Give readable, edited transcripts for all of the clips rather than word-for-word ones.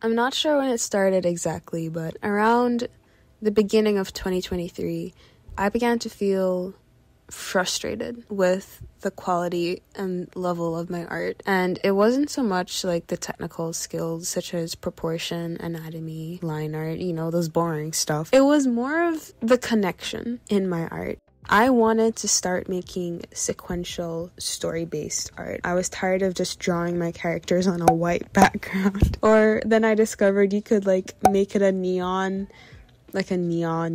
I'm not sure when it started exactly, but around the beginning of 2023, I began to feel frustrated with the quality and level of my art. And it wasn't so much like the technical skills such as proportion, anatomy, line art, those boring stuff. It was more of the connection in my art. I wanted to start making sequential story-based art. I was tired of just drawing my characters on a white background. Or then I discovered you could make it a neon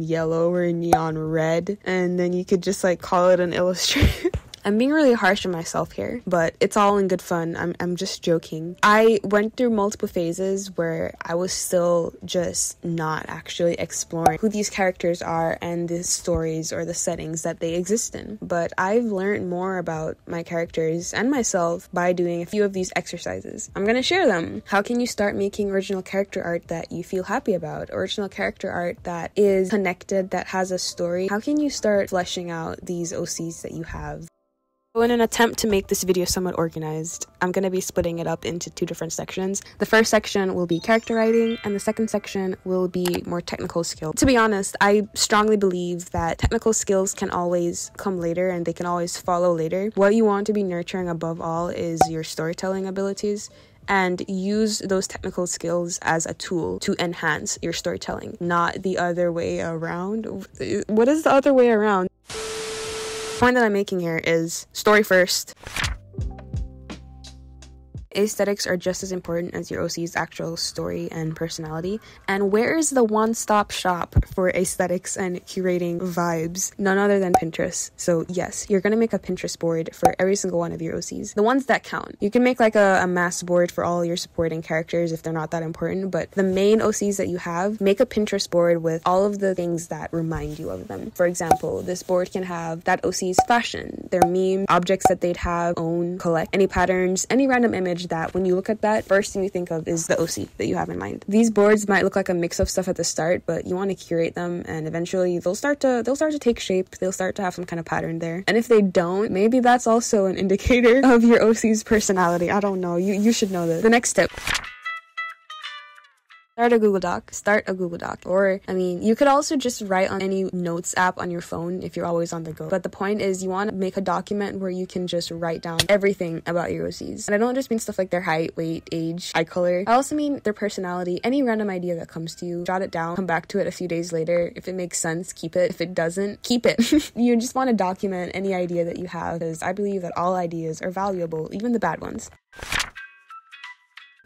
yellow or a neon red, and then you could just call it an illustration. I'm being really harsh on myself here, but it's all in good fun. I'm just joking. I went through multiple phases where I was still just not actually exploring who these characters are and the stories or the settings that they exist in. But I've learned more about my characters and myself by doing a few of these exercises. I'm gonna share them. How can you start making original character art that you feel happy about? Original character art that is connected, that has a story? How can you start fleshing out these OCs that you have? So in an attempt to make this video somewhat organized, I'm going to be splitting it up into two different sections. The first section will be character writing, and the second section will be more technical skills. To be honest, I strongly believe that technical skills can always come later and they can always follow later. What you want to be nurturing above all is your storytelling abilities, and use those technical skills as a tool to enhance your storytelling, not the other way around. What is the other way around? The point that I'm making here is story first. Aesthetics are just as important as your OC's actual story and personality. And where is the one-stop shop for aesthetics and curating vibes? None other than Pinterest. So yes, you're gonna make a Pinterest board for every single one of your OCs. The ones that count. You can make a mass board for all your supporting characters if they're not that important, but the main OCs that you have, make a Pinterest board with all of the things that remind you of them. For example, this board can have that OC's fashion, their meme, objects that they'd have, own, collect, any patterns, any random image that when you look at that, first thing you think of is the OC that you have in mind. These boards might look like a mix of stuff at the start, but you want to curate them, and eventually they'll start to take shape. They'll start to have some kind of pattern there. And if they don't, maybe that's also an indicator of your OC's personality. I don't know. You should know this. The next tip. Start a Google Doc. Or, you could also just write on any notes app on your phone if you're always on the go. But the point is you want to make a document where you can just write down everything about your OCs. And I don't just mean stuff like their height, weight, age, eye color. I also mean their personality, any random idea that comes to you. Jot it down, come back to it a few days later. If it makes sense, keep it. If it doesn't, keep it. You just want to document any idea that you have, because I believe that all ideas are valuable, even the bad ones.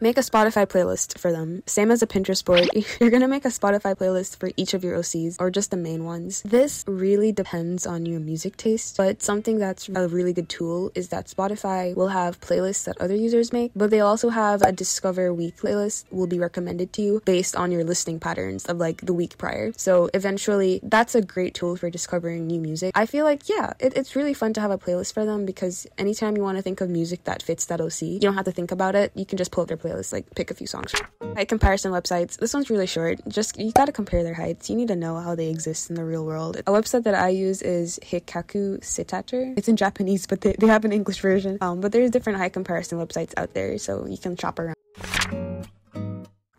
Make a Spotify playlist for them. Same as a Pinterest board, you're gonna make a Spotify playlist for each of your OCs, or just the main ones. This really depends on your music taste, but something that's a really good tool is that Spotify will have playlists that other users make, but they'll also have a Discover Week playlist will be recommended to you based on your listening patterns of the week prior. So eventually, that's a great tool for discovering new music. I feel it's really fun to have a playlist for them, because anytime you want to think of music that fits that OC, you don't have to think about it. You can just pull up their playlist, pick a few songs. Height comparison websites. This one's really short. You gotta compare their heights. You need to know how they exist in the real world. A website that I use is Hikaku Sitater. It's in Japanese, but they have an English version. But there's different height comparison websites out there, so you can shop around.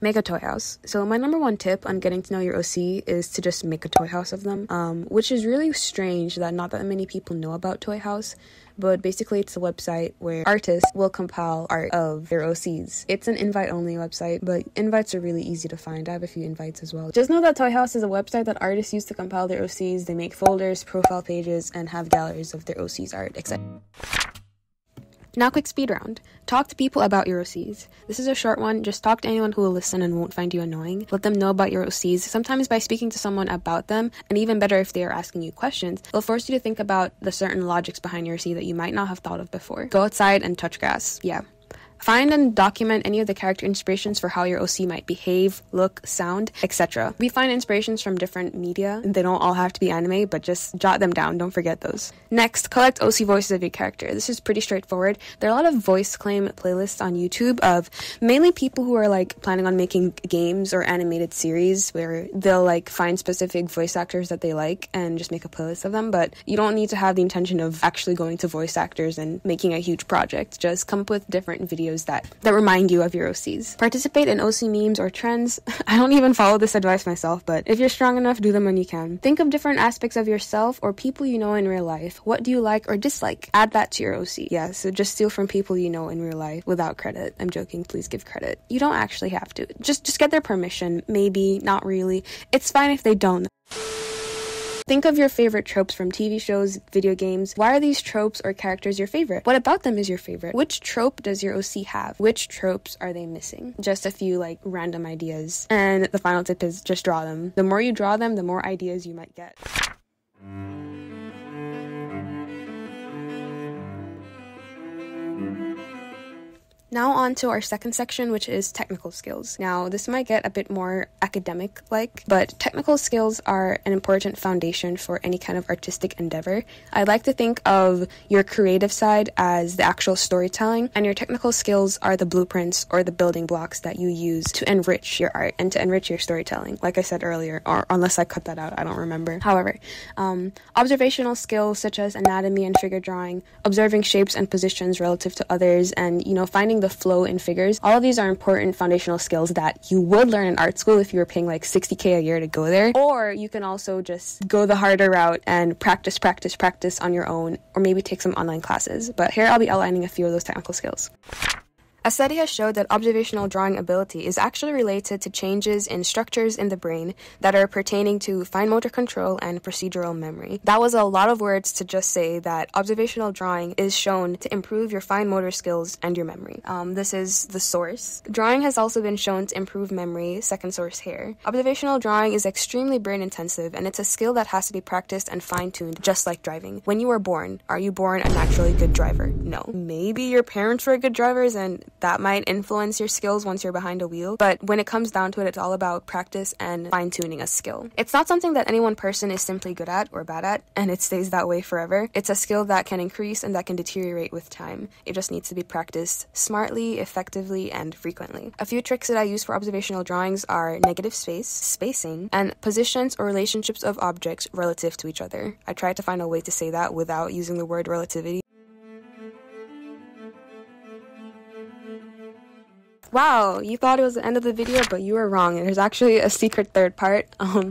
Make a toy house. So my number one tip on getting to know your OC is to just make a toy house of them, which is really strange that not that many people know about Toyhouse. But basically it's a website where artists will compile art of their OCs. It's an invite-only website, but invites are really easy to find. I have a few invites as well. Just know that Toyhouse is a website that artists use to compile their OCs. They make folders, profile pages, and have galleries of their OCs art, etc. Now, quick speed round. Talk to people about your OCs. This is a short one. Just talk to anyone who will listen and won't find you annoying. Let them know about your OCs. Sometimes by speaking to someone about them, and even better if they are asking you questions, they'll force you to think about the certain logics behind your OC that you might not have thought of before. Go outside and touch grass. Yeah. Find and document any of the character inspirations for how your OC might behave, look, sound, etc. We find inspirations from different media. They don't all have to be anime, but just jot them down. Don't forget those. Next, collect OC voices of your character. This is pretty straightforward. There are a lot of voice claim playlists on YouTube of mainly people who are planning on making games or animated series where they'll find specific voice actors that they like and just make a playlist of them. But you don't need to have the intention of actually going to voice actors and making a huge project. Just come up with different video videos that remind you of your OCs. Participate in OC memes or trends. I don't even follow this advice myself, but if you're strong enough, do them when you can. Think of different aspects of yourself or people you know in real life. What do you like or dislike? Add that to your OC. Yeah, so just steal from people you know in real life without credit. I'm joking, please give credit. You don't actually have to. Just get their permission. Maybe, not really. It's fine if they don't. Think of your favorite tropes from TV shows, video games. Why are these tropes or characters your favorite? What about them is your favorite? Which trope does your OC have? Which tropes are they missing? Just a few random ideas. And the final tip is just draw them. The more you draw them, the more ideas you might get. Now on to our second section, which is technical skills. Now, this might get a bit more academic-like, but technical skills are an important foundation for any kind of artistic endeavor. I like to think of your creative side as the actual storytelling, and your technical skills are the blueprints or the building blocks that you use to enrich your art and to enrich your storytelling, like I said earlier, or unless I cut that out, I don't remember. However, observational skills such as anatomy and figure drawing, observing shapes and positions relative to others, and, finding the flow in figures. All of these are important foundational skills that you would learn in art school if you were paying $60K a year to go there. Or you can also just go the harder route and practice on your own, or maybe take some online classes. But here I'll be outlining a few of those technical skills. A study has showed that observational drawing ability is actually related to changes in structures in the brain that are pertaining to fine motor control and procedural memory. That was a lot of words to just say that observational drawing is shown to improve your fine motor skills and your memory. This is the source. Drawing has also been shown to improve memory, second source here. Observational drawing is extremely brain intensive, and it's a skill that has to be practiced and fine-tuned, just like driving. When you were born, are you born a naturally good driver? No. Maybe your parents were good drivers and that might influence your skills once you're behind a wheel, but when it comes down to it, it's all about practice and fine-tuning a skill. It's not something that any one person is simply good at or bad at, and it stays that way forever. It's a skill that can increase and that can deteriorate with time. It just needs to be practiced smartly, effectively, and frequently. A few tricks that I use for observational drawings are negative space, spacing, and positions or relationships of objects relative to each other. I tried to find a way to say that without using the word relativity. Wow, you thought it was the end of the video, but you were wrong. There's actually a secret third part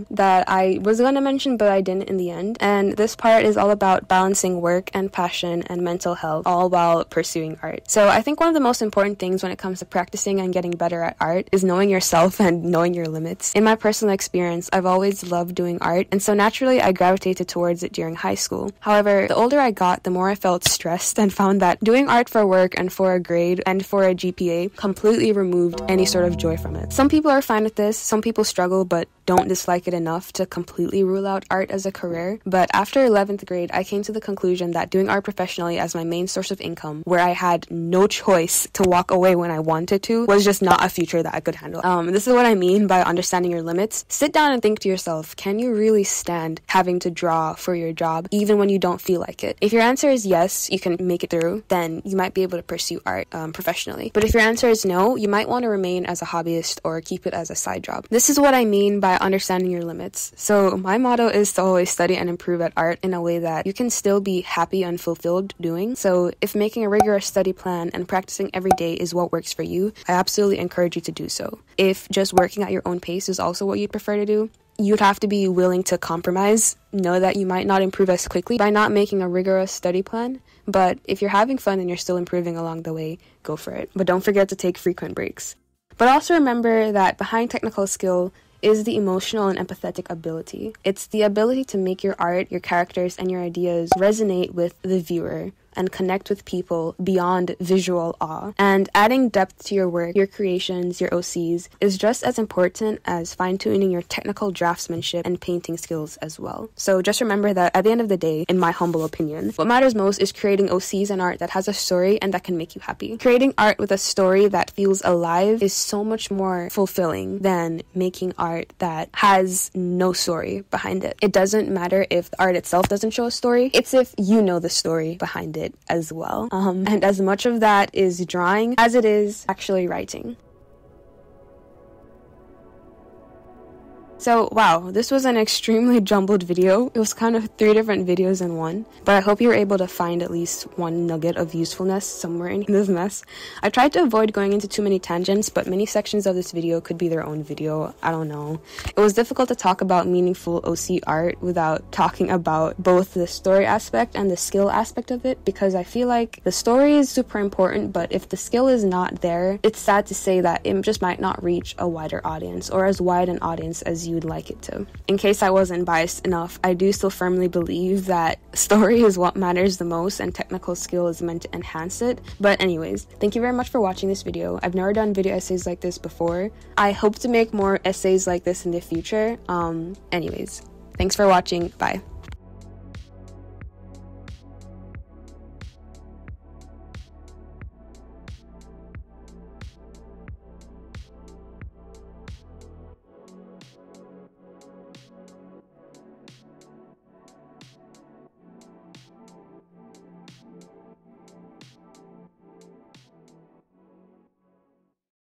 that I was going to mention, but I didn't in the end. And this part is all about balancing work and passion and mental health, all while pursuing art. So I think one of the most important things when it comes to practicing and getting better at art is knowing yourself and knowing your limits. In my personal experience, I've always loved doing art, and so naturally I gravitated towards it during high school. However, the older I got, the more I felt stressed and found that doing art for work and for a grade and for a GPA completely removed any sort of joy from it. Some people are fine with this, some people struggle but don't dislike it enough to completely rule out art as a career. But after 11th grade, I came to the conclusion that doing art professionally as my main source of income, where I had no choice to walk away when I wanted to, was just not a future that I could handle. This is what I mean by understanding your limits. Sit down and think to yourself, can you really stand having to draw for your job even when you don't feel like it? If your answer is yes, you can make it through, then you might be able to pursue art professionally. But if your answer is no, you might want to remain as a hobbyist or keep it as a side job. This is what I mean by understanding your limits. So my motto is to always study and improve at art in a way that you can still be happy and fulfilled doing. So if making a rigorous study plan and practicing every day is what works for you, I absolutely encourage you to do so. If just working at your own pace is also what you'd prefer to do, you'd have to be willing to compromise. Know that you might not improve as quickly by not making a rigorous study plan, but if you're having fun and you're still improving along the way, go for it. But don't forget to take frequent breaks. But also remember that behind technical skill is the emotional and empathetic ability. It's the ability to make your art, your characters, and your ideas resonate with the viewer and connect with people beyond visual awe. And adding depth to your work, your creations, your OCs is just as important as fine-tuning your technical draftsmanship and painting skills as well. So just remember that at the end of the day, in my humble opinion, what matters most is creating OCs and art that has a story and that can make you happy. Creating art with a story that feels alive is so much more fulfilling than making art that has no story behind it. It doesn't matter if the art itself doesn't show a story, it's if you know the story behind it as well. And as much of that is drawing as it is actually writing. So wow, this was an extremely jumbled video. It was kind of 3 different videos in one, but I hope you were able to find at least one nugget of usefulness somewhere in this mess. I tried to avoid going into too many tangents, but many sections of this video could be their own video. I don't know. It was difficult to talk about meaningful OC art without talking about both the story aspect and the skill aspect of it, because I feel like the story is super important, but if the skill is not there, it's sad to say that it just might not reach a wider audience, or as wide an audience as you'd like it to. In case I wasn't biased enough, I do still firmly believe that story is what matters the most and technical skill is meant to enhance it. But anyways, thank you very much for watching this video. I've never done video essays like this before. I hope to make more essays like this in the future. Anyways, thanks for watching. Bye.